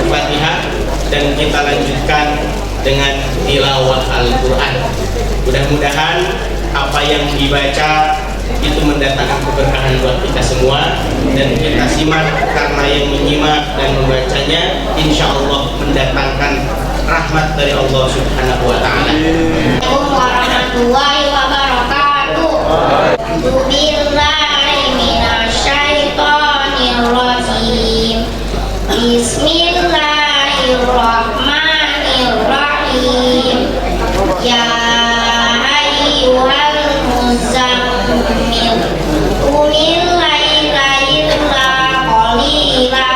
Al-Fatihah dan kita lanjutkan dengan tilawah Al-Quran. Mudah-mudahan apa yang dibaca itu mendatangkan keberkahan buat kita semua, dan kita simak karena yang menyimak dan membacanya insya Allah mendatangkan rahmat dari Allah Subhanahu wa Ta'ala. Assalamualaikum warahmatullahi wabarakatuh. Billahi minasyaitonir rajim. Bismillahirrahmanirrahim. Ya ayyuhal muzammil qumil laila illa qalila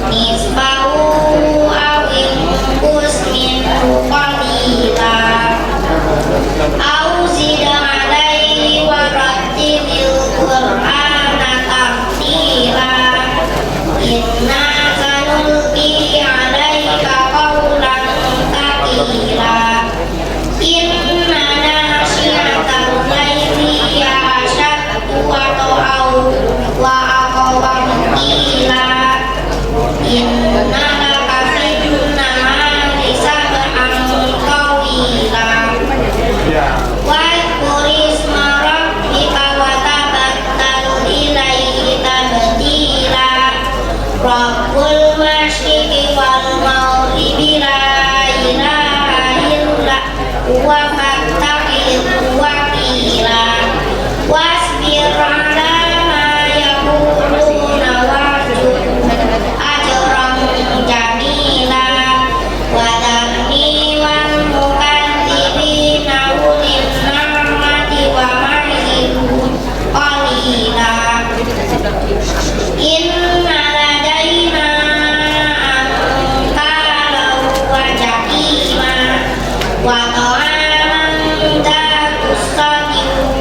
nisfahu aw inqus minhu qalila aw zid 'alaihi wa rattilil qur'ana tartila. Inna sanulqi 'alaika qawlan thaqila. Inna nasyi'atal laili ashaddu wat'an wa aqwamu qila. Inna laka fin nahari sabhan tawila. Wadhkur isma rabbika wa tabattal ilaihi tabtila. Rabbul masyriqi wal maghribi la ilaha illa huwa fattakhidhu wakila. Wasbir 'ala ma yaquluna warjud ajran jamila. Wa dharni wal mukadzibina ulil ni'mati wa mahhilhum qalila. Inna ladaina ankalan wa jahima wa ta'aman dha tussamin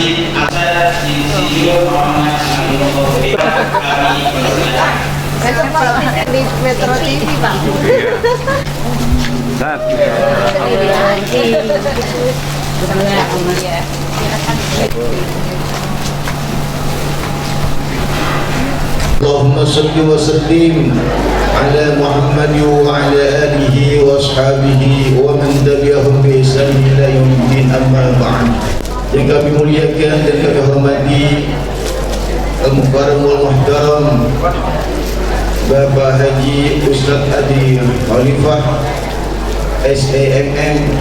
Masjid Aqsa di Studio Muhammad kami persilakan. Di Metro TV, Pak. Allahumma salli wa sallim ala Muhammad wa ala alihi wa ashabihi wa man tabi'ahum bi ihsan ila yaumiddin, amma ba'd. Yang kami muliakan dan kami hormati Al-Mukarram wal Muhtaram Bapak Haji Ustaz Adi Khalifah SAMM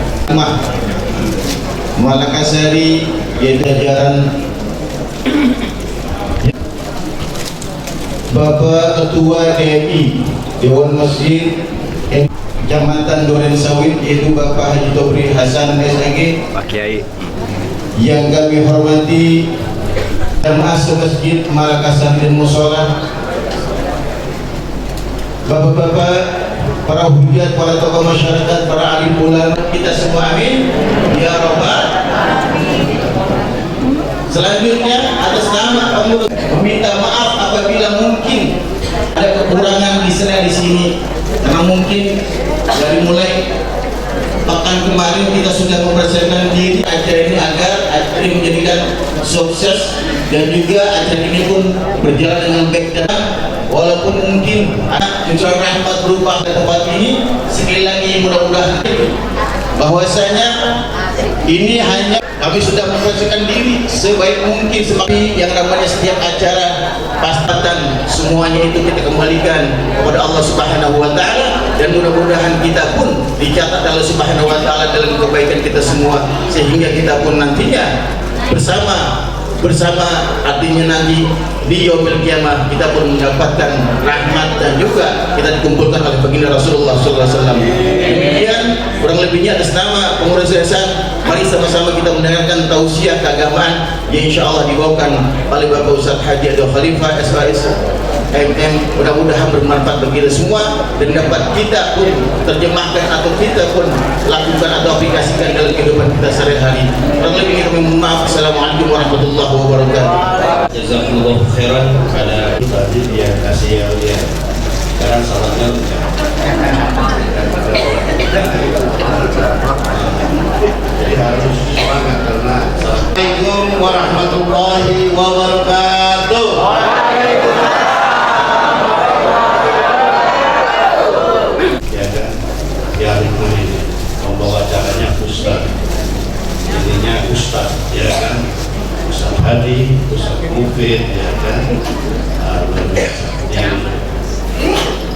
Malakasari, yaitu jajaran Bapak Ketua DMI Dewan Masjid Kecamatan Duren Sawit, yaitu Bapak Haji Tobri Hasan SAG, Pak Kiai, yang kami hormati jamaah Masjid Malakasari dan Musola, bapak-bapak, para hujat, para tokoh masyarakat, para alim ulama, kita semua amin ya rabbal alamin. Selanjutnya atas nama pengurus meminta maaf apabila mungkin ada kekurangan di sana di sini, karena mungkin dari mulai pekan kemarin kita sudah mempersiapkan diri acara ini agar acara ini menjadikan sukses dan juga acara ini pun berjalan dengan baik, dan walaupun mungkin ada rahmat berupa ke tempat ini, sekali lagi mudah-mudahan bahwasanya ini hanya kami sudah mempersiapkan diri sebaik mungkin, seperti yang namanya setiap acara pastatan semuanya itu kita kembalikan kepada Allah Subhanahu wa taala, dan mudah-mudahan kita pun dicatat Allah Subhanahu wa taala dalam kebaikan kita semua, sehingga kita pun nantinya bersama artinya nanti di yaumil kiamah kita pun mendapatkan rahmat dan juga kita dikumpulkan oleh baginda Rasulullah SAW. Demikian kurang lebihnya atas nama pengurus yayasan, mari sama-sama kita mendengarkan tausiah keagamaan yang insya Allah dibawakan oleh Bapak Ustaz Haji Adi Khalifah SHS MM. Mudah-mudahan bermanfaat bagi kita semua dan dapat kita pun terjemahkan atau kita pun lakukan atau aplikasikan dalam kehidupan kita sehari-hari. Kurang lebihnya kami mohon maaf. Assalamualaikum warahmatullahi wabarakatuh. Jazakumullah khairan pada tadi dia kasih ya. Sekarang salatnya Jadi harus semangat karena Assalamualaikum warahmatullahi wabarakatuh. Ya kan, ya ini membawa acaranya Ustaz, ininya Ustaz, ya kan, Ustaz Hadi, Ustaz Mufid, ya kan, yang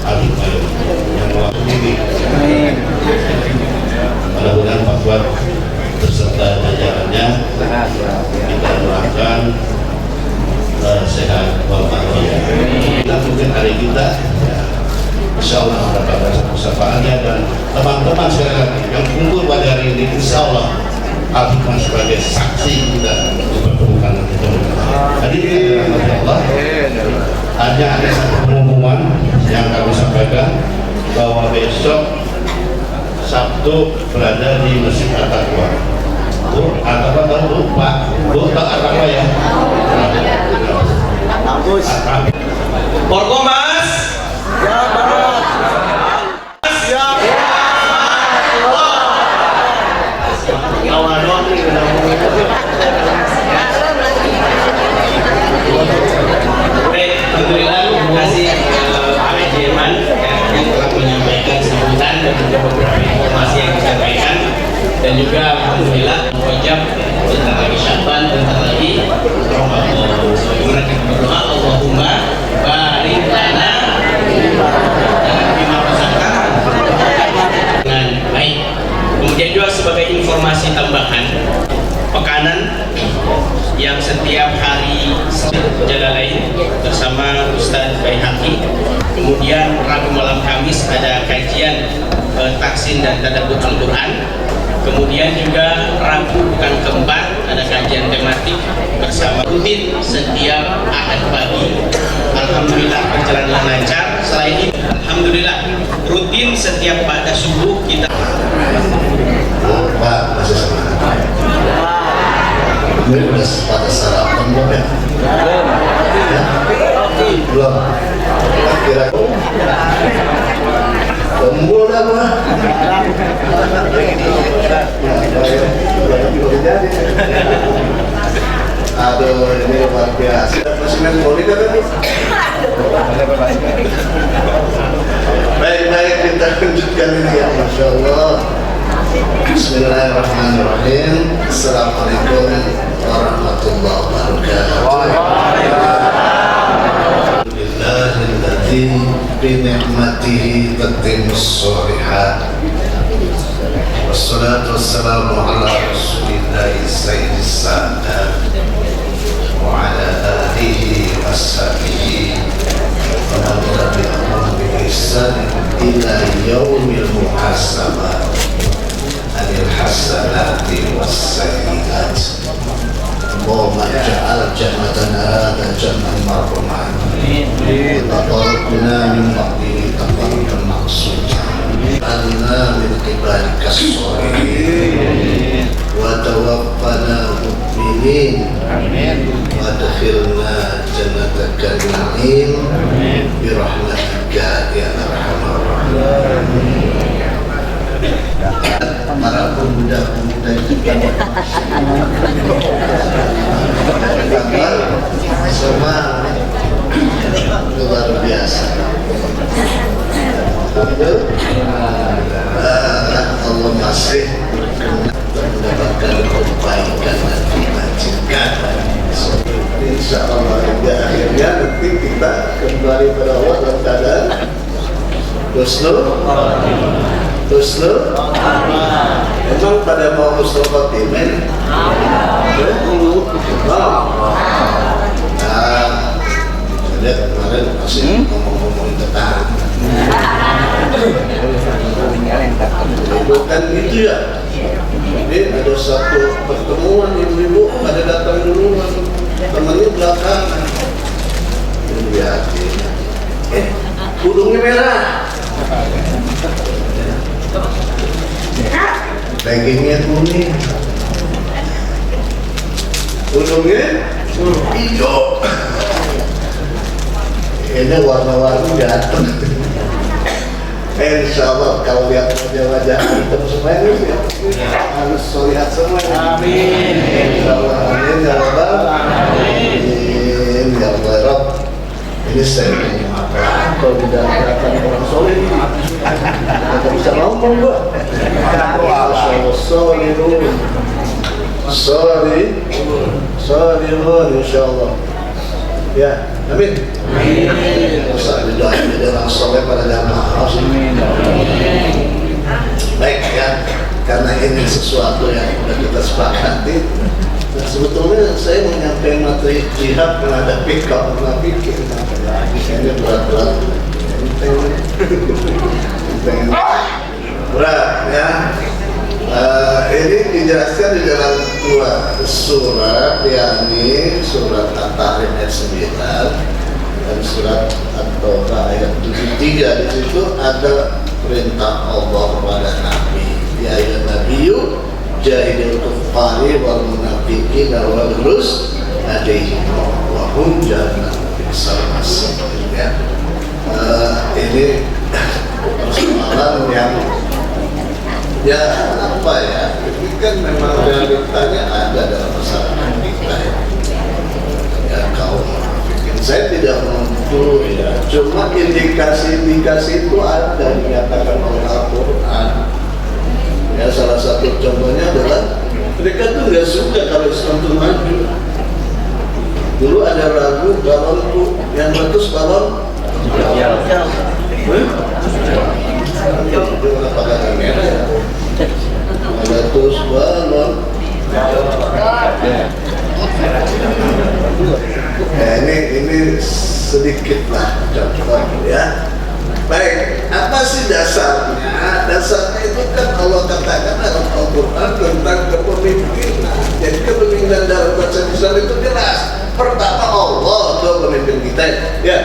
yang waktu ini, mudah-mudahan Pak Fuad beserta jajarannya kita doakan sehat walafiat. Kita mungkin hari kita, ya, insya Allah mendapat kesabarannya, dan teman-teman sekali lagi yang kumpul pada hari ini insya Allah Al-Hikmah sebagai saksi kita dipertemukan nanti. Jadi Allah hanya ada satu pengumuman yang kami sampaikan, bahwa besok Sabtu berada di Masjid At-Taqwa. Bu, At-Taqwa tahu Bu? Pak, Bu tahu At-Taqwa ya? Porkomas. Alhamdulillah, terima kasih Pak Haji Iman yang telah menyampaikan sambutan dan juga beberapa informasi yang disampaikan, dan juga alhamdulillah wajib bentar lagi Syaban, bentar lagi Ramadan. Sebagaimana kita berdoa, Allahumma barik lana bima razaqtana dengan baik. Kemudian juga sebagai informasi tambahan, pekanan yang setiap hari Jalalain bersama Ustadz Baihaqi, kemudian Rabu malam Kamis ada kajian taksin dan tadabbur Al-Quran, kemudian juga Rabu bukan keempat ada kajian tematik bersama rutin setiap Ahad pagi. Alhamdulillah berjalan lancar. Selain itu alhamdulillah rutin setiap pada subuh kita Pak, masih semangat. Ini udah pada sarapan belum ya? Belum. Kira Tembul apa? Aduh, ini luar biasa. Masih main bola kan? Baik-baik, kita lanjutkan ini ya, Masya Allah. Bismillahirrahmanirrahim. Assalamualaikum warahmatullahi wabarakatuh. Alhamdulillahilladzi binikmatihi tatimmus sholihat. Wassalatu wassalamu ala rasulillahi sayyidis sadat wa ala alihi wa sahbihi wa man tabi'ahum bi ihsan ila yaumil muhasabah anil hasanati was sayyiat. Allahumma ja'al jam'atana hadha jam'an marhuman wa taqabbal min ba'dihi taqabbal maqsuda alna min qibalika as-salihin wa tawaffana mu'minin wa adkhilna jannatakal na'im bi rahmatika ya arhamar rahimin. Para pemuda-pemuda kita semua luar biasa. Allah masih mendapatkan kebaikan dan kebajikan. Insya Allah akhirnya nanti kita kembali pada Allah dalam keadaan husnul emang pada mau husnul khotimah? Lihat kemarin masih ngomong-ngomongin tentang bukan gitu ya. Jadi ada satu pertemuan ibu-ibu pada datang dulu, temannya belakangan. Lihat, hidungnya merah, dagingnya kuning, hidungnya hijau. Ini warna-warni datang. Insya Allah kalau lihat wajah-wajah hitam semuanya harus solihat semua. Amin. Insya Allah, amin ya Rabbal alamin. Ya Allah, ini saya punya apa? Kalau tidak kelihatan orang soleh ini, tidak bisa ngomong gua. Solihun, insya Allah. Ya, amin. Usah didoain jadi orang soleh pada jamaah. Baik ya, karena ini sesuatu yang sudah kita sepakati. Nah, sebetulnya saya menyampaikan materi jihad menghadapi kaum munafikin. Ini berat-berat. Berat ya. Ini dijelaskan di dalam dua surat, yakni surat At-Tahrim ayat 9 dan surat At-Taubah ayat 73. Di situ ada perintah Allah kepada Nabi, ya ayyuhan nabiyyu jahidil kuffari wal munafiqina waghluz alaihim wa hum jahannam bi'sal masir. Ya. Ini persoalan yang ya apa ya, ini kan memang realitanya ada dalam masyarakat kita ya, kaum munafikin. Saya tidak menuduh ya, cuma indikasi-indikasi itu ada dinyatakan oleh Al-Quran ya. Salah satu contohnya adalah mereka tuh nggak suka kalau Islam itu maju. Dulu ada lagu balon tuh yang meletus balon meletus balon. Ini sedikit lah contoh ya. Baik, apa sih dasarnya? Dasarnya itu kan Allah katakan dalam Al-Quran tentang kepemimpinan. Jadi kepemimpinan dalam bahasa Islam itu jelas. Pertama Allah itu pemimpin kita ya.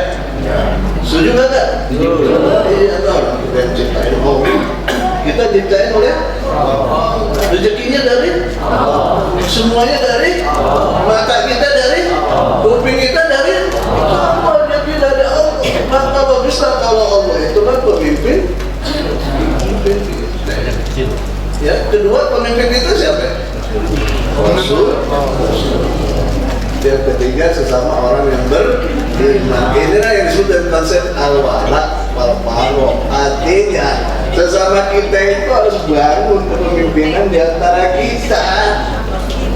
Setuju nggak? Iya dong. Kita ciptain Allah. kita diciptain oleh rezekinya dari semuanya dari mata kita dari kuping kita dari Allah. Jadi dari Allah. Maka baguslah kalau Allah itu kan pemimpin kita. Ya, kedua pemimpin itu siapa? Rasul. Yang ketiga sesama orang yang beriman. Inilah yang disebut dengan konsep al-wala wal-bara. Artinya sesama kita itu harus bangun kepemimpinan di antara kita.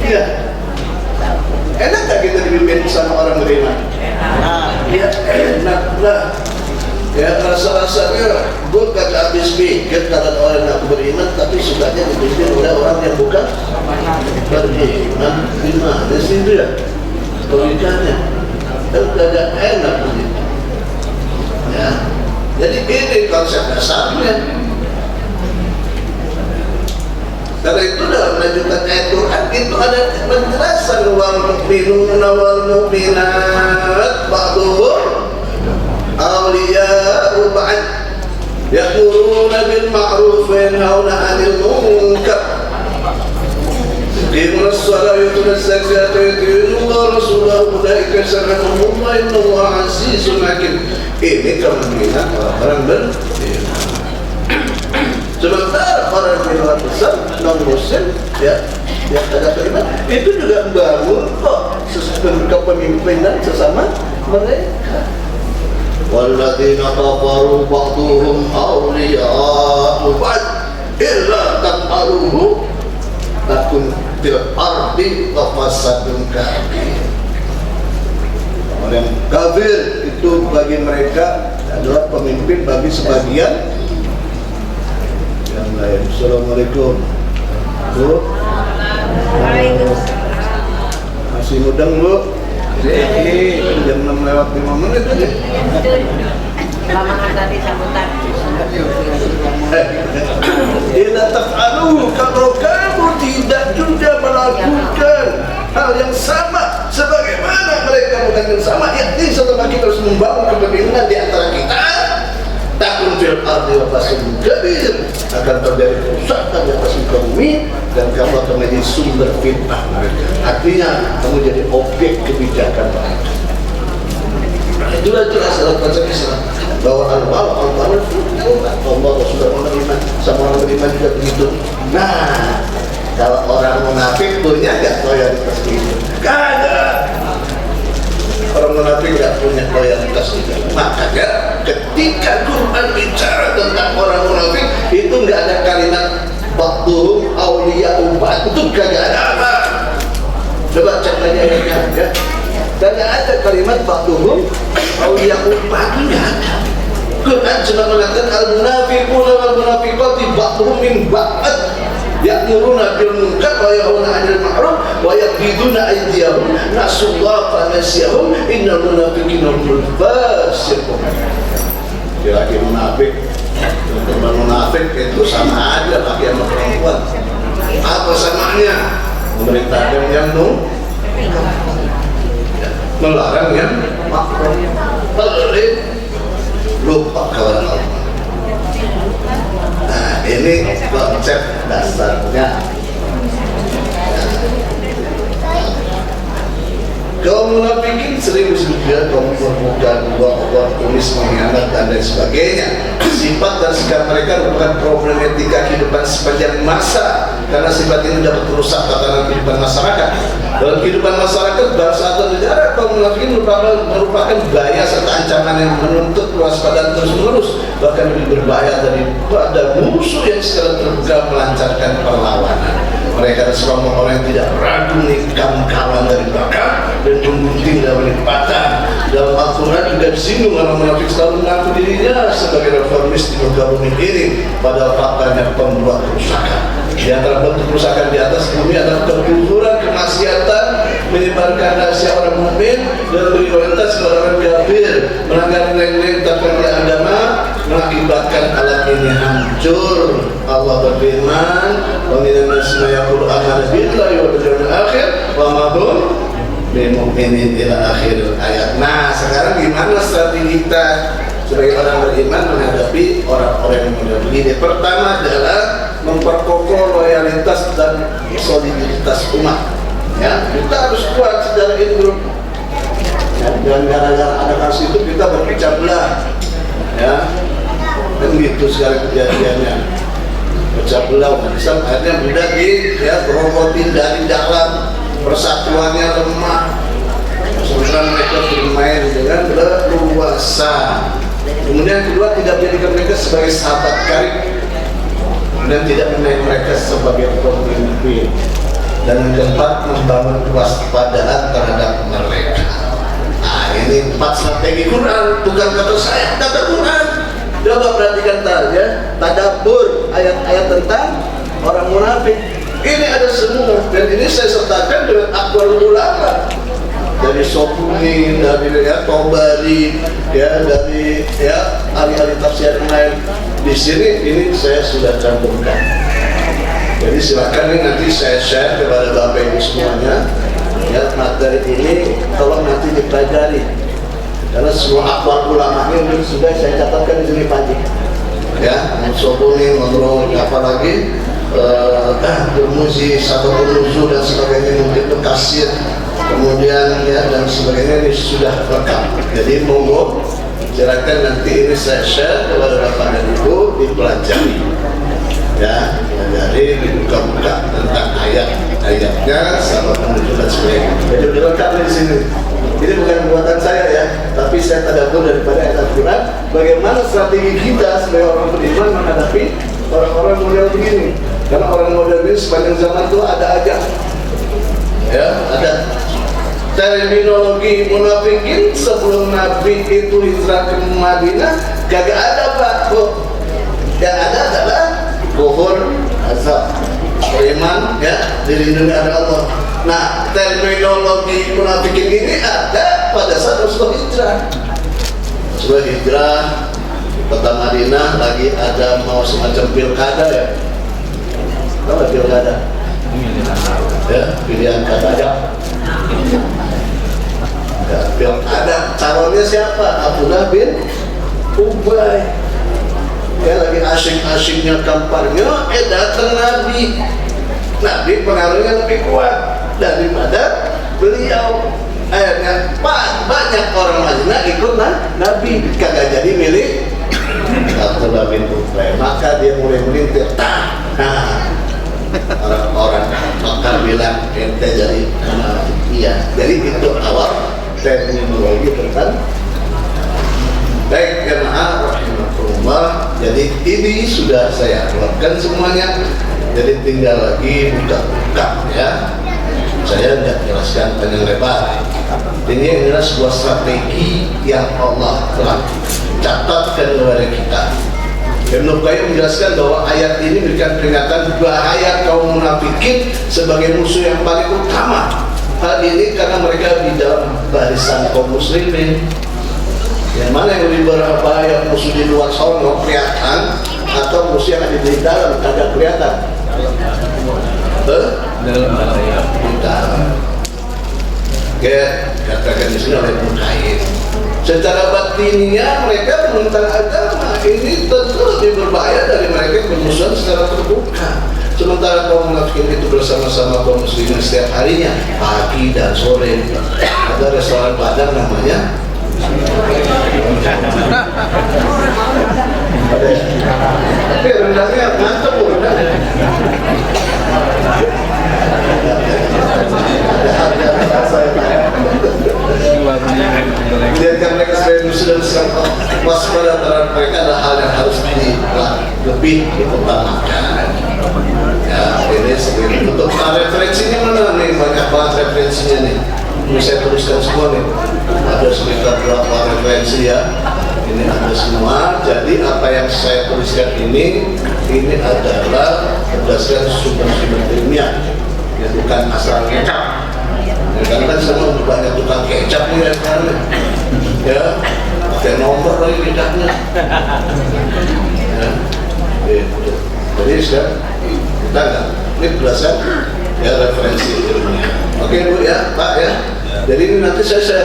Ya. Enak tak kita dipimpin sama orang beriman? Ya enak lah. Ya rasa-rasanya gue kagak habis pikir kalau orang yang beriman, tapi sukanya dipimpin oleh orang yang bukan beriman. Gimana sih itu ya? Logikanya kan kagak enak begitu. Ya. Jadi ini konsep dasarnya. Karena itu dalam melanjutkan ayat Quran itu ada penjelasan wal mu'minuna wal mu'minat ba'duhum awliya'u ba'd ya'muruna bil ma'ruf wa yanhauna 'anil munkar yuqimuna as-salata wa yutuna az-zakata wa yuti'una Allah wa rasulahu ulaika sarrahumullah innallaha 'azizun hakim. Ini kemungkinan orang beriman. Sementara orang di luar besar, non-muslim, ya ada beriman, itu juga membangun kok kepemimpinan sesama mereka. Walladzina kafaru ba'duhum awliya'u ba'd illa taf'aluhu takun fil ardi fasadun kabir. Orang kafir itu bagi mereka adalah pemimpin bagi sebagian yang lain. Assalamualaikum. Bu. Masih mudeng Bu? Jam 6 lewat 5 menit aja. Lama tadi sambutan. Ila taf'aluhu, kalau kamu tidak juga melakukan hal yang sama sebagaimana mereka melakukan yang sama, yakni setelah kita harus membangun kepemimpinan di antara kita, takun fil ardi wa fasadun kabir, akan terjadi kerusakan di atas muka bumi dan kamu akan menjadi sumber fitnah mereka. Artinya kamu jadi objek kebijakan mereka. Itulah jelas dalam konsep Islam bahwa al-wala al-bara itu Allah sudah menerima sama orang beriman juga begitu. Nah, kalau orang munafik punya nggak loyalitas itu? Kagak. Orang munafik nggak punya loyalitas itu. Makanya ketika Quran bicara tentang orang munafik itu nggak ada kalimat ba'duhum awliya'u ba'd, itu kagak ada apa. Coba cek lagi ayatnya ya. Kagak ada kalimat ba'duhum awliya'u ba'd, nggak ada. Quran cuma mengatakan al-munafiquna wal munafiqati ba'duhum min ba'd ya'muruna bil munkar wa yanhauna 'anil ma'ruf wa yaqbiduna aydiyahum nasallaha fa nasiyahum innal munafiqina humul fasiqun. Kira-kira munafik, teman munafik itu sama aja laki sama perempuan. Apa samanya? Memerintahkan yang melarang yang makruh. Pelit, lupa kawan Allah. Nah, ini konsep dasarnya. Kaum munafikin sering disebutkan kaum permukaan, buah-buah, tulis, mengkhianat dan lain sebagainya. Sifat dan sikap mereka merupakan problematika kehidupan sepanjang masa, karena sifat ini dapat merusak tatanan kehidupan masyarakat. Dalam kehidupan masyarakat, bangsa atau negara, kaum munafikin merupakan bahaya serta ancaman yang menuntut kewaspadaan terus-menerus, bahkan lebih berbahaya daripada musuh yang secara terbuka melancarkan perlawanan. Mereka adalah sekelompok orang yang tidak ragu nikam kawan dari belakang dan menggunting dari depan. Dalam Al-Quran juga disinggung orang munafik selalu mengaku dirinya sebagai reformis di muka bumi ini, padahal faktanya pembuat kerusakan. Di antara bentuk kerusakan di atas bumi adalah kekufuran, kemaksiatan, menyebarkan rahasia orang mukmin dan berloyalitas kepada orang kafir, melanggar nilai-nilai tertentu agama, mengakibatkan alam ini hancur. Allah berfirman, "Wa minan nasi may yaqulu amanna billahi wal yawmil akhir wa ma hum bimu'minin" ila akhir ayat. Nah, sekarang gimana strategi kita sebagai orang beriman menghadapi orang-orang yang model begini. Pertama adalah memperkokoh loyalitas dan soliditas umat. Ya, kita harus kuat secara induk. Ya, dan gara-gara ada kasus itu kita berpecah belah. Ya, dan gitu sekarang kejadiannya. Pecah belah umat Islam akhirnya mudah berobotin dari dalam, persatuannya lemah. Sementara mereka bermain dengan leluasa. Kemudian kedua, tidak menjadikan mereka sebagai sahabat karib dan tidak menaik mereka sebagai pemimpin. Dan yang keempat, membangun kewaspadaan terhadap mereka. Nah, ini 4 strategi Quran, bukan kata saya, kata Quran. Coba perhatikan saja, tadabbur ayat-ayat tentang orang munafik. Ini ada semua, dan ini saya sertakan dengan aqwalul ulama. Dari Sofuni, dari Tobari, dari ahli-ahli tafsir yang lain. Di sini ini saya sudah cantumkan. Jadi silakan ini nanti saya share kepada Bapak Ibu semuanya. Ya, materi ini tolong nanti dipelajari. Karena semua aqwal ulama ini sudah saya catatkan di sini pagi. Ya, Sofuni, Menurut, apalagi Bermuzi, Sababul Nuzul dan sebagainya, mungkin Kasir, kemudian dan sebagainya, ini sudah lengkap. Jadi monggo silakan nanti ini saya share kepada Bapak dan Ibu dipelajari. Ya, pelajari, dibuka-buka tentang ayat-ayatnya, Sababul Nuzul dan sebagainya. Jadi sudah lengkap di sini. Ini bukan buatan saya ya, tapi saya tadabbur daripada ayat Al-Quran. Bagaimana strategi kita sebagai orang beriman menghadapi orang-orang model begini. Karena orang model ini sepanjang zaman itu ada aja. Ya, ada terminologi munafikin sebelum Nabi itu hijrah ke Madinah, kagak ada Pak. Yang ada adalah kufur, azab, iman, dilindungi oleh Allah. Nah, terminologi munafikin ini ada pada saat Rasulullah hijrah. Rasulullah hijrah kota Madinah, lagi ada mau semacam pilkada ya. Tahu nggak pilkada? Ya, pilihan kada. Ya, pilkada. Calonnya siapa? Abdullah bin Ubay. Ya, lagi asyik-asyiknya kampanye, datang Nabi. Nabi pengaruhnya lebih kuat daripada beliau. Akhirnya banyak orang Madinah ikut Nabi, kagak jadi milih Abdullah bin Ubay. Maka dia mulai melintir. Nah, orang-orang Makkah bilang ente jadi iya. Jadi itu awal terminologi tentang baik jemaah rahimahullah. Jadi ini sudah saya keluarkan semuanya. Jadi tinggal lagi buka-buka ya. Saya tidak jelaskan panjang lebar. Ini adalah sebuah strategi yang Allah telah catatkan kepada kita. Ibnu Qayyim menjelaskan bahwa ayat ini memberikan peringatan bahaya kaum munafikin sebagai musuh yang paling utama. Hal ini karena mereka di dalam barisan kaum muslimin. Yang mana yang lebih berbahaya, musuh di luar sana kelihatan atau musuh yang ada di dalam kagak kelihatan? Dalam bahaya. Oke, katakan di sini oleh Ibnu Qayyim. Secara batinnya mereka menentang agama ini tentu lebih berbahaya dari mereka yang bermusuhan secara terbuka. Sementara kaum munafikin itu bersama-sama kaum muslimin setiap harinya, pagi dan sore. Ada restoran Padang namanya tapi rendahnya mantap udah. Biarkan mereka sebagai musuh dan serang waspada terhadap mereka adalah hal yang harus lebih diutamakan. Ya, ini seperti untuk referensinya mana nih, banyak banget referensinya nih. Ini saya tuliskan semua nih. Ada sekitar berapa referensi ya. Ini ada semua. Jadi apa yang saya tuliskan ini adalah berdasarkan sumber-sumber ilmiah. Ya, bukan asal kecap. Ya, karena kan semua banyak tukang kecap nih ya, pakai nomor lagi kecapnya. Ya, gitu. Jadi sudah kita nggak, ini berdasarkan ya referensi ilmiah. Oke Bu ya, Pak ya. Jadi ini nanti saya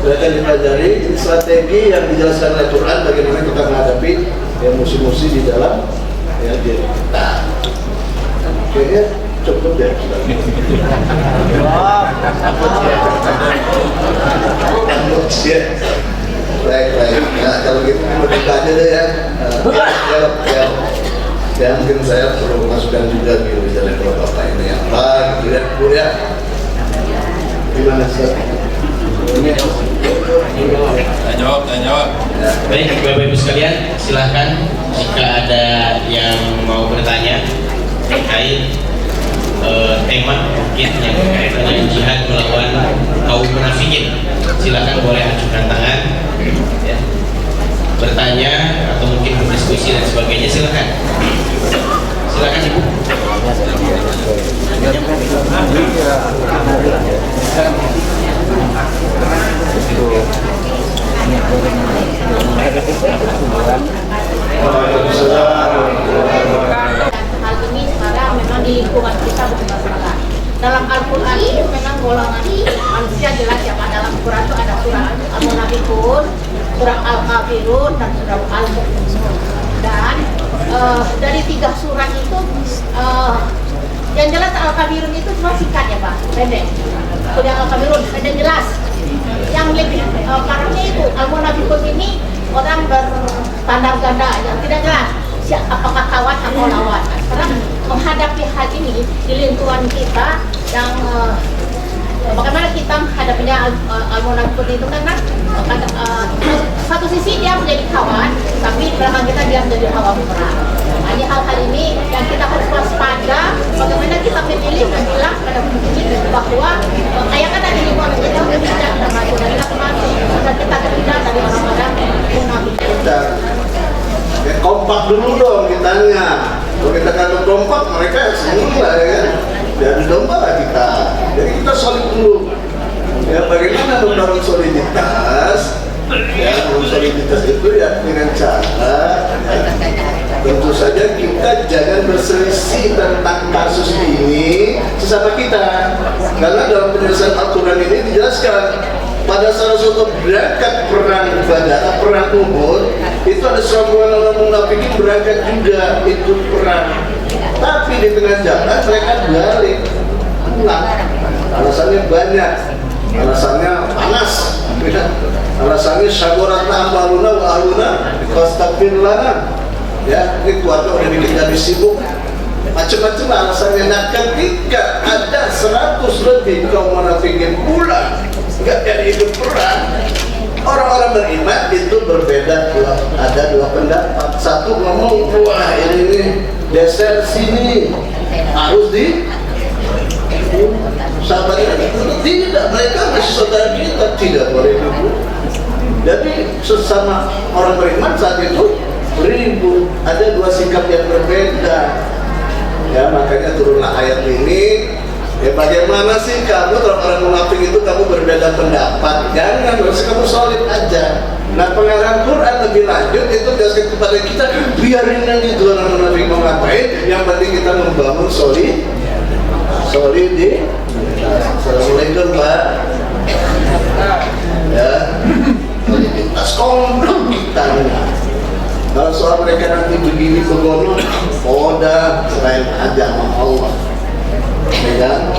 Silakan dipelajari. Ini strategi yang dijelaskan oleh Quran bagaimana kita menghadapi musuh-musuh di dalam diri kita. Kayaknya cukup deh. Baik. Nah, kalau gitu kita aja deh ya. Ya mungkin saya perlu masukkan juga di dalam bapak ini apa gitu ya, Bu ya. Gimana sih? Jawab. Baik, Bapak Ibu sekalian, silahkan jika ada yang mau bertanya terkait tema mungkin yang berkaitan dengan jihad melawan kaum munafikin, silahkan boleh ajukan tangan, ya. Bertanya atau mungkin berdiskusi dan sebagainya, silahkan Ibu. Hal ini sekarang memang di lingkungan kita bermasalah. Dalam Al-Quran itu memang golongan manusia jelas ya, dalam Al-Quran itu ada surah Al-Munafiqun, surah Al-Kafirun, dan surah Al-Mu'minun. Dan dari 3 surah itu yang jelas Al-Kafirun itu cuma singkat ya Pak, pendek. Surah Al-Kafirun pendek jelas. Yang lebih parahnya itu Al-Munafiqun ini orang berstandar ganda yang tidak jelas apakah kawan atau lawan. Karena menghadapi hal ini di lingkungan kita yang bagaimana kita menghadapinya Al-Munafiqun itu, karena satu sisi dia menjadi kawan, tapi belakang kita dia menjadi lawan perang. Hanya hal-hal ini yang kita harus waspada, bagaimana kita memilih dan bilang pada pemimpin bahwa kayak kan ada lingkungan kita tidak termasuk dari termasuk dan kita terhindar dari orang-orang munafik. Ya, kompak dulu dong kitanya. Kalau kita kagak kompak, mereka semua ya kan. Jadi domba lah kita. Jadi kita solid dulu. Ya bagaimana membangun soliditas? Ya membangun soliditas itu ya dengan cara tentu saja kita jangan berselisih tentang kasus ini sesama kita. Karena dalam penjelasan Al-Quran ini dijelaskan pada salah satu berangkat perang Badar, perang Uhud, itu ada serombongan orang munafikin berangkat juga ikut perang. Tapi di tengah jalan mereka balik pulang. Alasannya banyak. Alasannya panas. Alasannya syagorata amaluna wa aluna fastaqfir lana. Ya, ini keluarga udah bikin kami sibuk. Macam-macam alasannya. Nah, ketika ada 100 lebih kaum munafikin pulang nggak jadi ikut perang, orang-orang beriman itu berbeda. Ada 2 pendapat. Satu ngomong, wah ini desersi nih harus di sahabatnya. Tidak, mereka masih saudara kita, tidak boleh dibunuh. Jadi sesama orang beriman saat itu ribut. Ada 2 sikap yang berbeda. Ya makanya turunlah ayat ini. Ya bagaimana sih kamu orang munafik itu kamu berbeda pendapat? Jangan, harus kamu solid aja. Nah pengarang Quran lebih lanjut itu jelaskan kepada kita, biarin aja itu orang munafik mau ngapain, yang penting kita membangun solid. Assalamualaikum Pak. Ya, soliditas komplek kita. Kalau soal mereka nanti begini begono, udah selain aja sama Allah. Ya,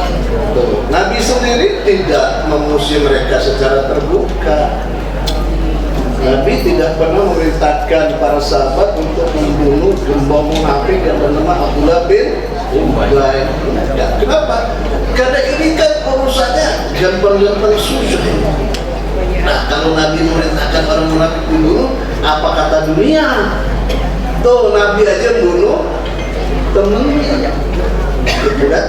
Nabi sendiri tidak memusuhi mereka secara terbuka. Nabi tidak pernah memerintahkan para sahabat untuk membunuh gembong munafik yang bernama Abdullah bin Ubay. Ya, kenapa? Karena ini kan urusannya gampang-gampang susah. Nah, kalau Nabi memerintahkan orang munafik dibunuh, apa kata dunia? Tuh Nabi aja bunuh temennya. Gitu kan?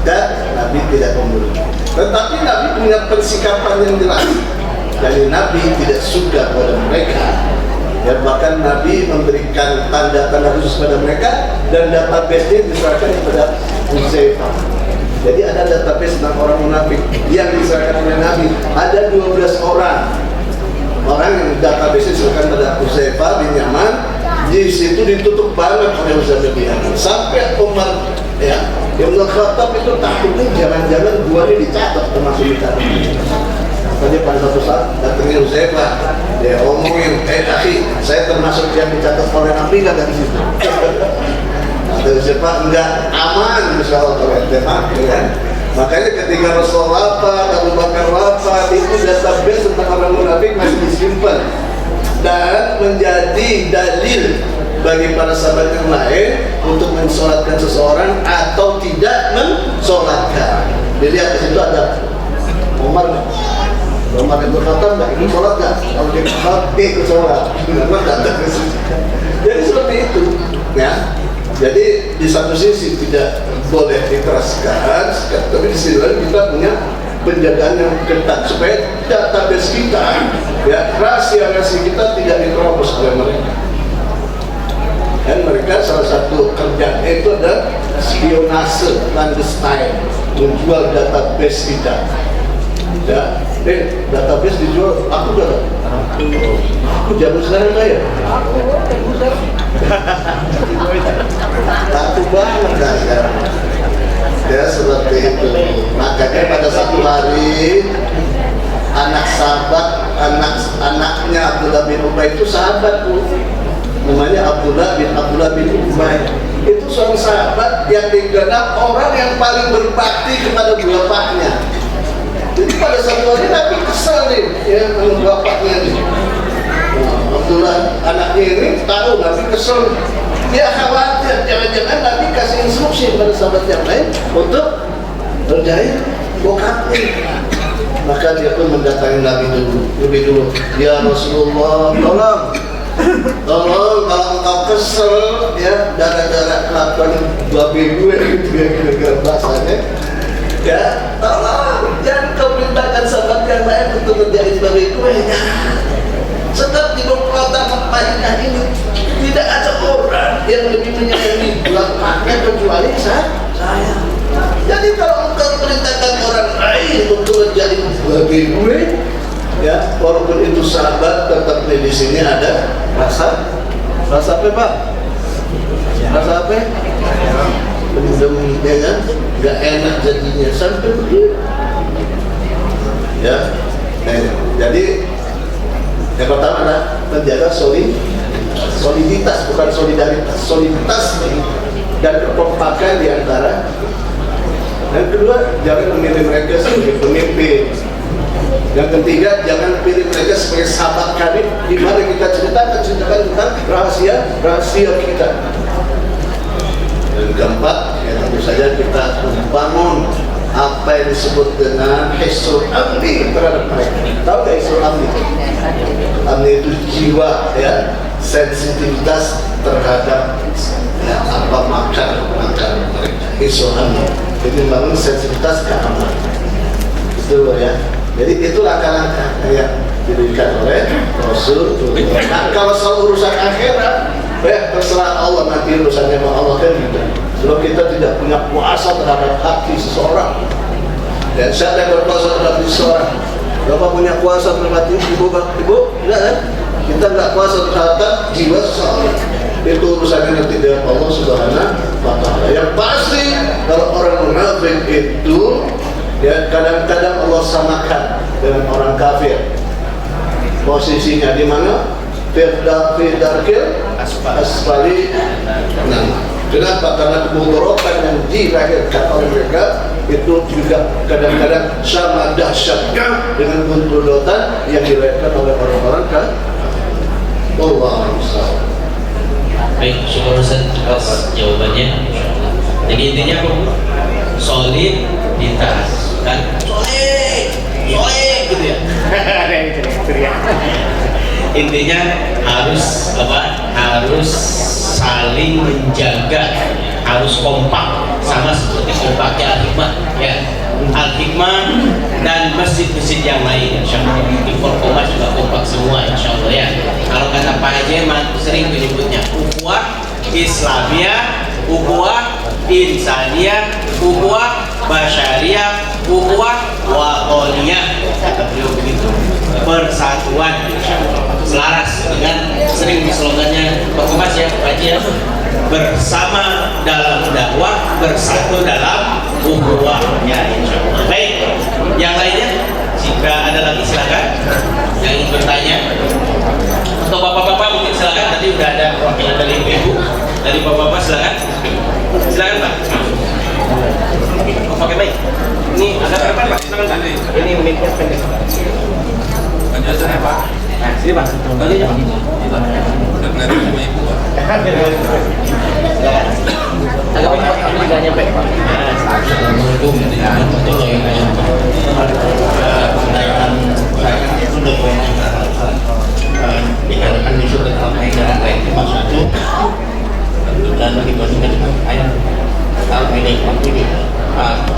Dan Nabi tidak membunuh. Tetapi Nabi punya persikapan yang jelas. Jadi Nabi tidak suka pada mereka. Ya bahkan Nabi memberikan tanda-tanda khusus pada mereka dan database-nya diserahkan kepada Hudzaifah. Jadi ada database tentang orang munafik yang diserahkan oleh Nabi. Ada 12 orang yang database diserahkan pada Hudzaifah bin Yaman. Di situ ditutup banget oleh Hudzaifah bin Yaman. Sampai Umar ya Ibn Khattab itu takutnya jangan-jangan gua ini dicatat termasuk dicatat. Tadi pada satu datangin Uzaifah, dia omongin, akhi, saya termasuk yang dicatat oleh Nabi kan di situ. Kata Uzaifah, enggak, aman insya Allah kalau ente mati kan. Makanya ketika Rasulullah wafat, Abu Bakar wafat, itu database tentang orang munafik masih disimpan dan menjadi dalil bagi para sahabat yang lain untuk mensolatkan seseorang atau tidak mensolatkan. Dilihat di situ ada Umar itu kata nggak ikut sholat nggak? Kalau dia ikut sholat, memang nggak ada. Jadi seperti itu, ya. Jadi di satu sisi tidak boleh dikeraskan, tapi di sisi lain kita punya penjagaan yang ketat supaya database kita, ya, rahasia-rahasia kita tidak diterobos oleh mereka. Dan mereka salah satu kerjaan itu adalah spionase clandestine, menjual database kita. Ya, database dijual, aku udah aku jago sekarang nggak ya? Aku banget kan sekarang. Ya seperti itu. Makanya pada satu hari anak sahabat, anaknya Abdullah bin Ubay itu sahabat bu, namanya Abdullah bin Ubay. Itu seorang sahabat yang dikenal orang yang paling berbakti kepada bapaknya. Jadi pada satu hari Nabi kesal nih, ya, dengan bapaknya nih. Abdullah anaknya ini tahu Nabi kesel, dia khawatir jangan-jangan Nabi kasih instruksi pada sahabat yang lain untuk ngerjain bokapnya. Maka dia pun mendatangi Nabi lebih dulu. Ya Rasulullah, tolong kalau engkau kesel ya gara-gara kelakuan babi gue gitu ya, kira-kira bahasanya. Ya, tolong jangan kau perintahkan sahabat yang lain untuk ngerjain babi gue. Sebab di kota Madinah ini tidak ada orang yang lebih menyayangi bapaknya kecuali saya. Jadi kalau engkau perintahkan orang lain untuk menjadi babi gue, ya walaupun itu sahabat, tetap di sini ada rasa apa Pak? Rasa apa? Pendem, ya kan? Gak enak jadinya sampai begitu. Ya, jadi yang pertama adalah menjaga soliditas, bukan solidaritas, soliditas dan kekompakan di antara. Yang kedua, jangan memilih mereka sebagai pemimpin. Yang ketiga, jangan pilih mereka sebagai sahabat kami di mana kita ceritakan tentang rahasia kita. Dan keempat, ya tentu saja kita membangun apa yang disebut dengan hisrul amni terhadap mereka. Tahu nggak hisrul amni? Amni itu jiwa, ya, sensitivitas terhadap ya, apa makan mereka. Hisrul amni. Jadi membangun sensitivitas keamanan. Itu ya. Jadi itu langkah-langkah yang diberikan oleh Rasul. Nah, kalau soal urusan akhirat, terserah Allah, nanti urusannya sama Allah kan gitu. Sebab kita tidak punya kuasa terhadap hati seseorang. Dan siapa yang berkuasa terhadap seseorang? Bapak punya kuasa terhadap ibu? Tidak kan? Kita nggak kuasa terhadap jiwa seseorang. Itu urusannya nanti dengan Allah Subhanahu wa Ta'ala. Yang pasti kalau orang munafik itu, ya kadang-kadang Allah samakan dengan orang kafir. Posisinya di mana? Fidarkil asfali. Nah, kenapa? Karena kemudorotan yang dilahirkan oleh mereka itu juga kadang-kadang sama dahsyatnya dengan kemudorotan yang dilahirkan oleh orang-orang kan. Allah SWT. Baik, syukur Ustaz atas jawabannya. Jadi intinya apa? Soliditas kan? Solid gitu ya. Intinya harus apa? Harus saling menjaga, harus kompak, sama seperti kompaknya Al-Hikmah, ya. Al-Hikmah dan masjid-masjid yang lain, insyaallah di Forkoma juga kompak semua, insyaallah ya. Kalau kata Pak Haji sering menyebutnya ukhuwah Islamiyah, ukhuwah Insaniyah, ukhuwah Basyariyah, ukhuwah Watoniyah, kata beliau begitu. Persatuan, selaras dengan sering di slogannya Pak Komas ya, Pak Haji ya, bersama dalam dakwah, bersatu dalam ukhuwah ya, insyaallah. Baik, yang lainnya jika ada lagi silakan. Yang sudah ada perwakilan dari ibu, dari bapak-bapak, silakan. Silakan Pak. Oh, pakai mic. Ini agak ke depan Pak, silakan Pak. Ini mic-nya pendek. Penjelasannya Pak. Nah, sini Pak. Bajunya Pak. Udah kelihatan sama ibu Pak. Silakan. Agak Pak, ini nggak nyampe Pak. Assalamualaikum. Dikatakan di surat Al-Maidah ayat 51 dan dibandingkan dengan ayat Al-Maidah 40.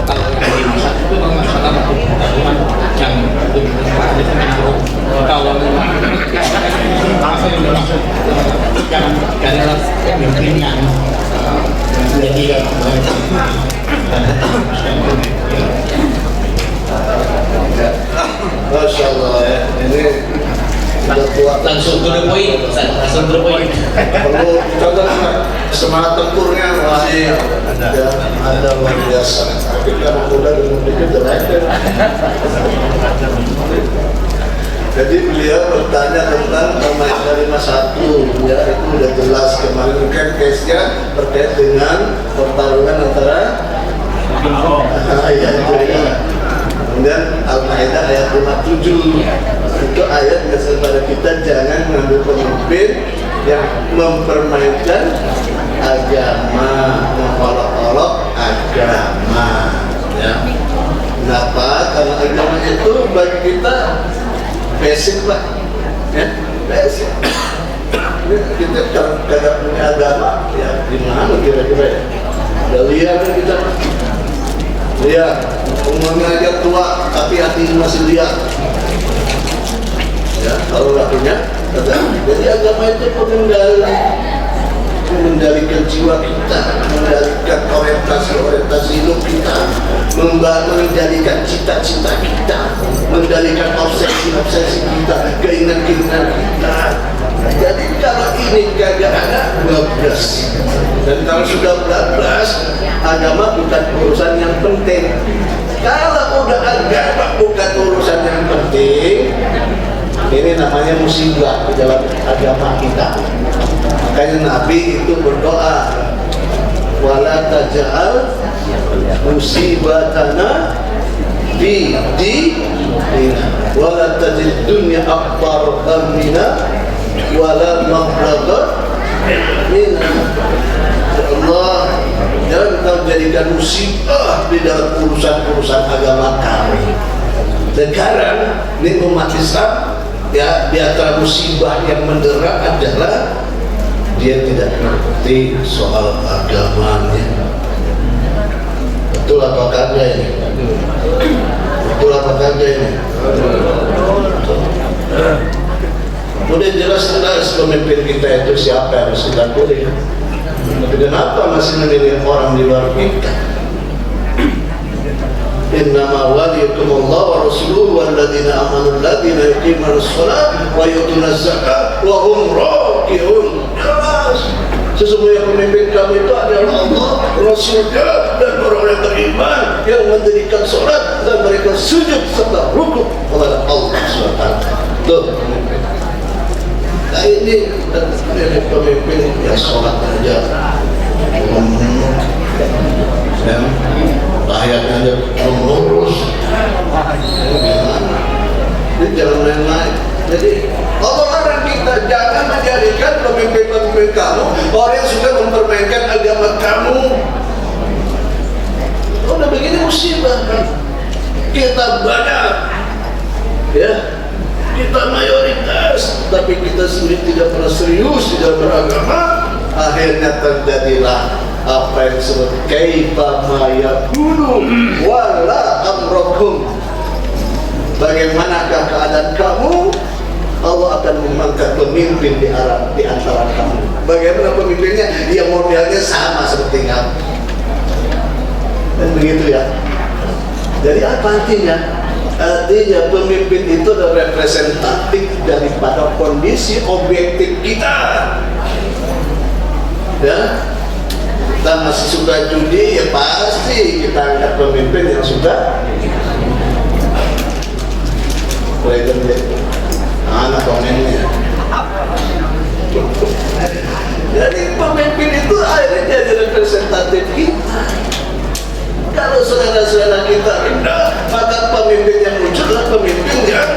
Kalau yang di masa itu kalau nggak salah cuma yang lebih ada menaruh kalau apa yang dimaksud jangan karena pemimpinnya jadi Masya Allah ya, ini sudah tua. Langsung to the point, langsung to the point. Perlu contoh semangat tempurnya masih ada luar biasa. Tapi kan muda dengan dikit jelek. Jadi beliau bertanya tentang Al-Maidah 51 ya, itu udah jelas kemarin kan case-nya terkait dengan pertarungan antara ayat itu ya. Kemudian Al-Maidah ayat 57 itu ayat ngasih pada kita jangan mengambil pemimpin yang mempermainkan agama, mengolok-olok agama ya. Kenapa? Karena agama itu bagi kita basic Pak ya, basic. Kita kagak punya agama ya gimana kira-kira ya. Udah lihat kan kita lihat umurnya aja tua tapi hati masih lihat ya, kalau nggak punya jadi agama itu mengendalikan jiwa kita, mengendalikan orientasi hidup kita, mengendalikan cita-cita kita, mengendalikan obsesi kita, keinginan-keinginan kita. Jadi kalau ini kagak ada, bablas. Dan kalau sudah bablas, agama bukan urusan yang penting. Kalau udah agama bukan urusan yang penting, ini namanya musibah di dalam agama kita. Makanya Nabi itu berdoa, wala taj'al musibatana fi dinina wala tajid dunya akbar hammina wala mablagha minna. Allah, jangan kau jadikan musibah di dalam urusan-urusan agama kami. Sekarang ini umat Islam ya, di antara musibah yang mendera adalah dia tidak mengerti soal agamanya. Betul apa kagak ini? Betul apa kagak ini? Udah jelas-jelas pemimpin kita itu siapa yang harus kita pilih. Tapi kenapa masih memilih orang di luar kita? Innama waliyukumullah wa rasuluhu walladzina amanu alladzina yuqimuna shalah wa yu'tuna zakata wa hum raki'un. Sesungguhnya pemimpin kamu itu adalah Allah, Rasulnya, dan orang yang beriman yang mendirikan sholat dan mereka sujud serta rukuk kepada Allah SWT. Tuh pemimpin. Nah ini pemimpin yang sholat aja, dan tahiyatnya aja belum lurus. Jadi jangan main-main. Jadi orang kita jangan menjadikan pemimpin-pemimpin kamu orang yang suka mempermainkan agama kamu. Udah begini musibah kan? Kita banyak, ya, kita mayoritas, tapi kita sendiri tidak pernah serius di dalam beragama. Akhirnya terjadilah apa yang disebut kaifa ma yakunu wala amrokum. Bagaimanakah keadaan kamu? Allah akan mengangkat pemimpin di antara kamu. Bagaimana pemimpinnya? Dia modelnya sama seperti kamu. Dan begitu ya. Jadi apa artinya? Artinya pemimpin itu adalah representatif daripada kondisi objektif kita. Ya, kita masih suka judi, ya pasti kita angkat pemimpin yang suka. Boleh anak komennya. saudara-saudara kita rendah, maka pemimpin yang wujudlah pemimpin yang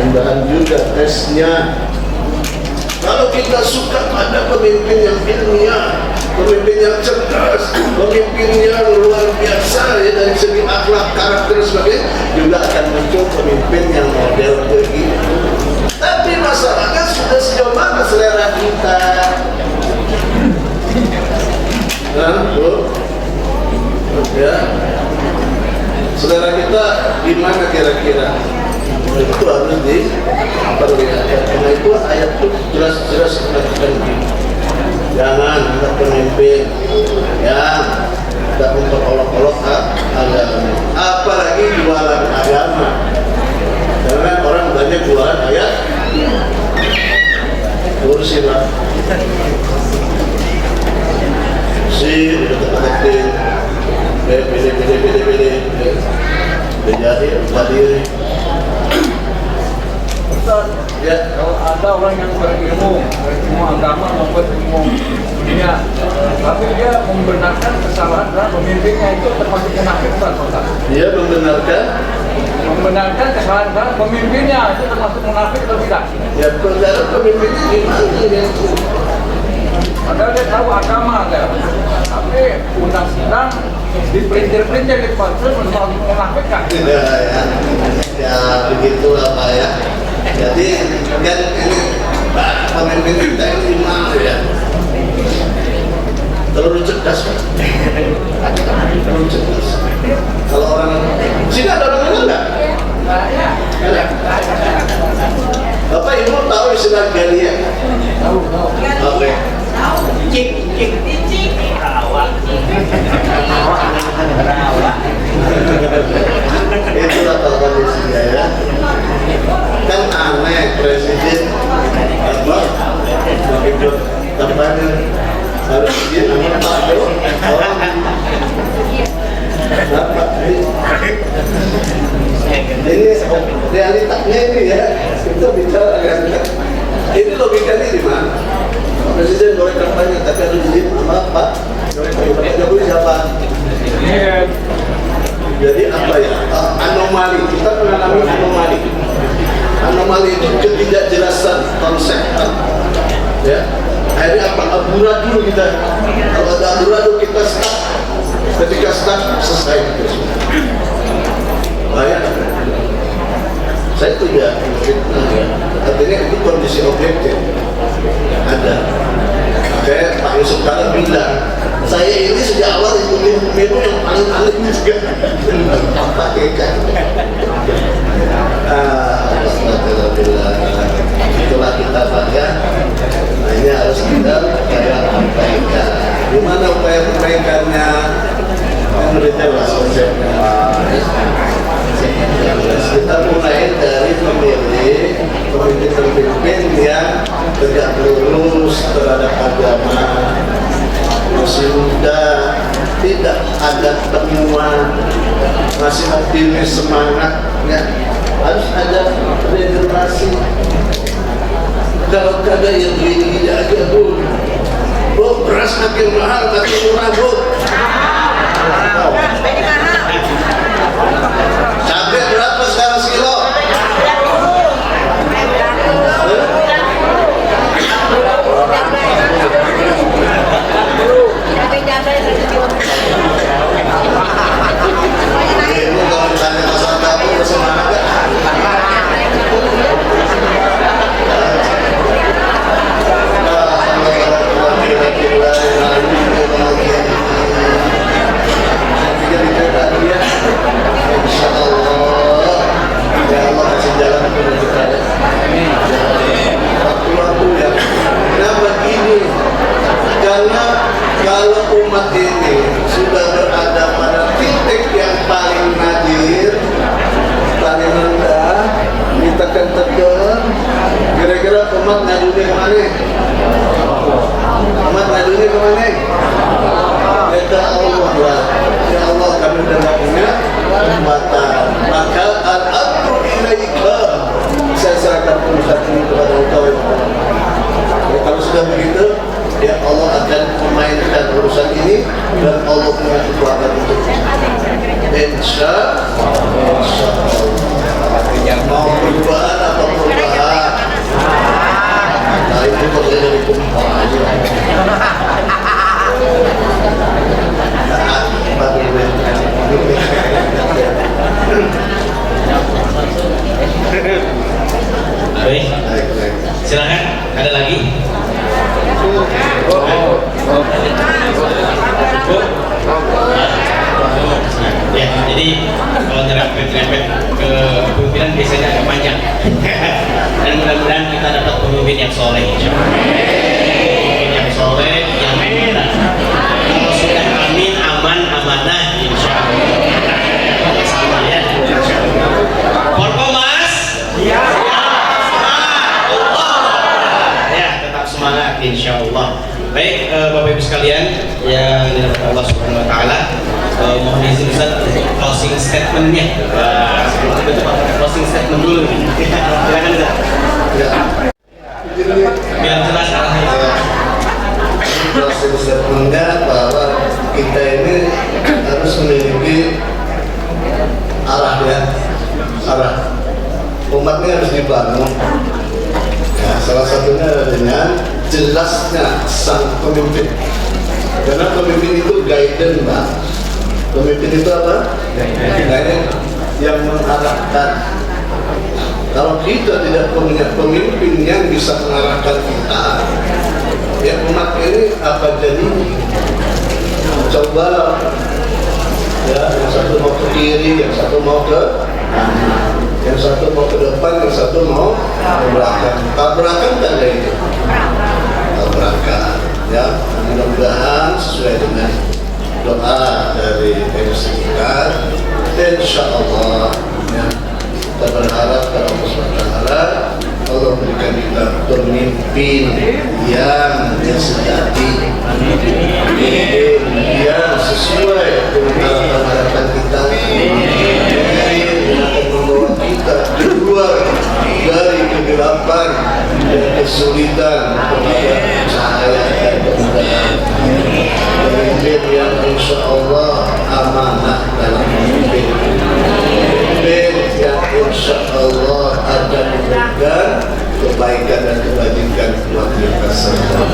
rendahan juga tesnya. Kalau kita suka pada pemimpin yang ilmiah, pemimpin yang cerdas, pemimpin yang luar biasa ya, dari segi akhlak, karakter dan sebagainya, juga akan muncul pemimpin yang model begitu. Tapi masalahnya sudah sejauh mana selera kita? Ya, selera kita gimana kira-kira? Itu harus diperlihatkan. Karena itu ayat itu jelas-jelas mengatakan begini. Jangan ada pemimpin yang tidak memperolok-olok agama, apalagi jualan agama. Karena orang banyak jualan ayat, urusinlah. Si udah ketik, pilih, jadi berdiri. Ya, kalau ada orang yang berilmu agama maupun ilmu dunia, tapi dia membenarkan kesalahan dan pemimpinnya, itu termasuk munafik bukan Ustaz? Dia Membenarkan kesalahan dan pemimpinnya, itu termasuk munafik atau tidak? ya saudara pemimpinnya gimana dia? Padahal dia tahu agama kan, tapi undang-undang dipelintir-pelintir di pasar menurut munafik kan? Ya begitulah Pak ya. Jadi kan ini pemimpin kita ini gimana ya? Terlalu cerdas Pak. Terlalu cerdas. Kalau orang sini ada orang enggak? Ada. Bapak Ibu tahu istilah galia? Tahu. Oke. Cik rawa. Itulah kalau kondisinya ya. Kan aneh presiden apa begitu tempatnya harus dia namanya Pak Do orang dapat ini realitasnya ini ya, kita bicara realitas. Ini logikanya di mana? Presiden boleh kampanye tapi harus izin sama Pak Jokowi siapa? Jadi apa ya? Anomali, kita mengalami anomali. Anomali itu ketidakjelasan konsep, ya. Akhirnya apa? Amburadul kita. Kalau ada amburadul kita stuck. Ketika stuck selesai. Bahaya. Saya tidak fitnah ya. Artinya itu kondisi objektif. Ada. Kayak Pak Yusuf Kala bilang, saya ini sejak awal ikutin menu yang paling aneh juga. Pakai kan. Itulah kita Pak ya. Nah ini harus kita sampaikan. Gimana upaya perbaikannya? Yang detail konsepnya. Kita mulai dari memilih pemimpin-pemimpin yang tegak lurus terhadap agama, masih muda, tidak ada temuan, masih optimis semangatnya. Harus ada regenerasi. Kalau kagak yang gini-gini aja Bu, beras makin mahal, makin murah Bu. Cabai berapa sekarang sekilo? Ibu kalau ditanya masalah tabung bersemangat gak? Insya Allah, ya Allah kasih jalan kepada kita. Waktu-waktu ya. Nah begini, karena kalau umat ini sudah berada pada titik yang paling nadir, paling rendah, ditekan tekan, kira-kira umat ngadunya kemana? Umat ngadunya kemana? Ya Allah lah, ya Allah kami sudah tidak punya kekuatan, maka al-amru ilaika, saya serahkan urusan ini kepada Engkau ya Allah. Ya, kalau sudah begitu, ya Allah akan memainkan urusan ini dan Allah punya kekuatan untuk panjang. Dan mudah-mudahan kita dapat pemimpin yang soleh, insyaallah. Pemimpin yang soleh, yang merah. Kalau sudah amin, aman, amanah, insyaallah. Sama ya, insyaallah. Mas? Iya. Ya, tetap semangat, insyaallah. Baik, Bapak Ibu sekalian yang dirahmati Allah Subhanahu Wa Taala, mohon izin Ustaz closing statementnya. Closing statement dulu. Silakan Ustaz. Biar jelas arahnya. Closing statementnya bahwa kita ini harus memiliki arah umat ini harus dibangun. Ya, salah satunya dengan jelasnya sang pemimpin. Karena pemimpin itu guidance, Pak. Pemimpin itu apa? Guidance yang mengarahkan. Kalau kita tidak punya pemimpin yang bisa mengarahkan kita, ya umat ini apa jadi? Coba ya, yang satu mau ke kiri, yang satu mau ke kanan, yang satu mau ke depan, yang satu mau ke belakang. Tabrakan kan itu. Tabrakan. Ya, mudah-mudahan sesuai dengan doa dari MC kita, insya Allah ya, kita berharap kepada Allah SWT Allah berikan kita pemimpin yang sejati, pemimpin yang sesuai dengan harapan kita, yang akan membawa kita keluar dari kegelapan dan kesulitan kepada cahaya dan kemudahan. Pemimpin yang insya Allah amanah dalam memimpin, pemimpin yang insya Allah akan memberikan kebaikan dan kebajikan buat kita semua.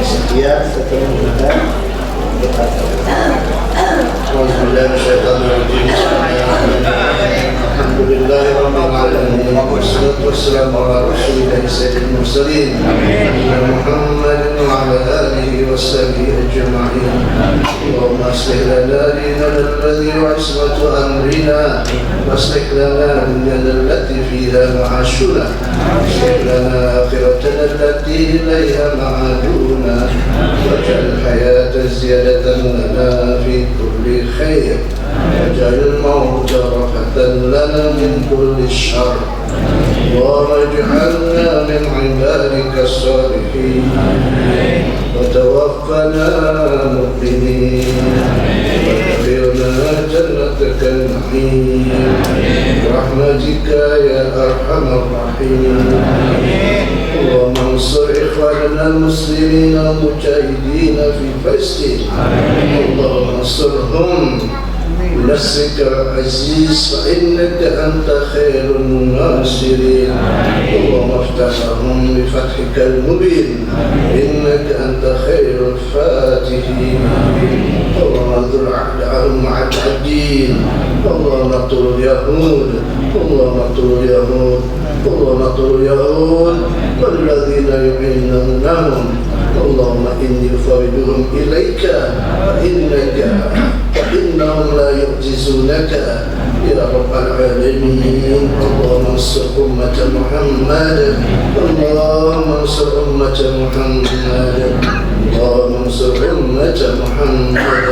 Sekian setelah Alhamdulillahirrahmanirrahim. Wassalatu wassalamu ala rasulillah sayyidil mursalin Muhammadin wa ala alihi wa sahbihi ajma'in. Allahumma aslih lana dinana alladhi wa ismatu amrina wa aslih lana dunyana allati fiha ma'ashuna wa aslih lana akhiratana allati ilayha ma'aduna waj'al hayata ziyadatan lana fi kulli khair waj'al al-mawta rahatan lana min kulli syarr واجعلنا من عبادك الصالحين وتوفنا مؤمنين وادخلنا جنتك النعيم برحمتك يا ارحم الراحمين. اللهم انصر اخواننا المسلمين المجاهدين في فلسطين، اللهم انصرهم بنفسك العزيز فإنك أنت خير الناصرين. اللهم افتح لهم بفتحك المبين إنك أنت خير الفاتحين. اللهم انظر أعداءهم مع الدين. اللهم اقتل اليهود، اللهم اقتل اليهود، اللهم اقتل اليهود والذين يعينونهم. اللهم إني أفوضهم إليك فإنهم لا يعجزونك يا رب العالمين. اللهم انصر أمة محمد، اللهم انصر أمة محمد، اللهم انصر أمة محمد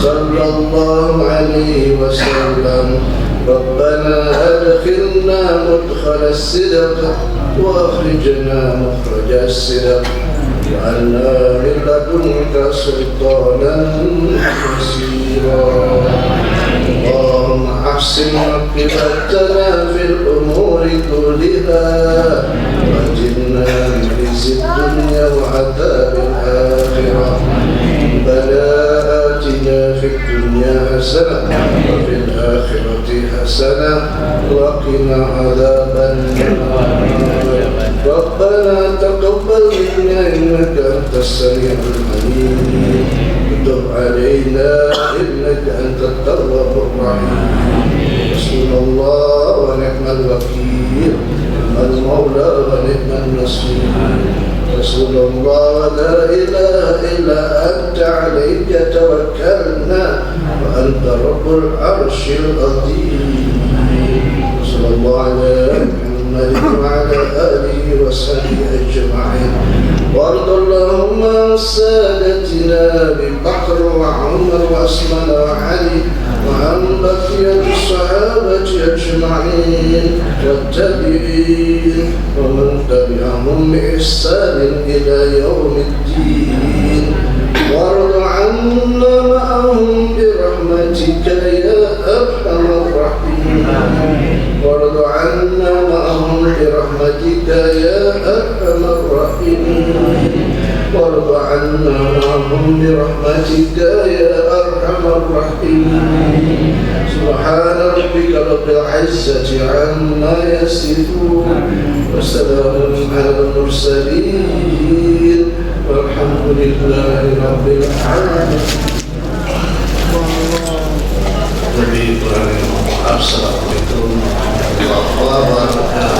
صلى الله عليه وسلم. ربنا أدخلنا مدخل الصدق وأخرجنا مخرج الصدق وجعلنا من لدنك سلطانا نصيرا. اللهم أحسن عاقبتنا في الأمور كلها وأجرنا من خزي الدنيا وعذاب الآخرة. ربنا آتنا في الدنيا حسنة وفي الآخرة حسنة وقنا عذاب النار. ربنا تقبل منا إنك أنت السميع العليم، وتب علينا إنك أنت التواب الرحيم. حسبنا الله ونعم الوكيل، نعم المولى ونعم النصير. حسبنا الله لا إله إلا أنت عليك توكلنا وأنت رب العرش العظيم. صلى الله على محمد وعلى آله وصحبه أجمعين. وارض اللهم عن سادتنا أبي بكر وعمر وعثمان وعلي وعن بقية الصحابة أجمعين والتابعين ومن تبعهم بإحسان إلى يوم الدين. وارض عنا معهم برحمتك يا أرحم الراحمين. وارض عنا معهم برحمتك يا أرحم الراحمين. وارض عنا معهم برحمتك يا أرحم الراحمين. سبحان ربك رب العزة عما يصفون وسلام على المرسلين والحمد لله رب العالمين. Lebih kurang Assalamualaikum warahmatullahi wabarakatuh.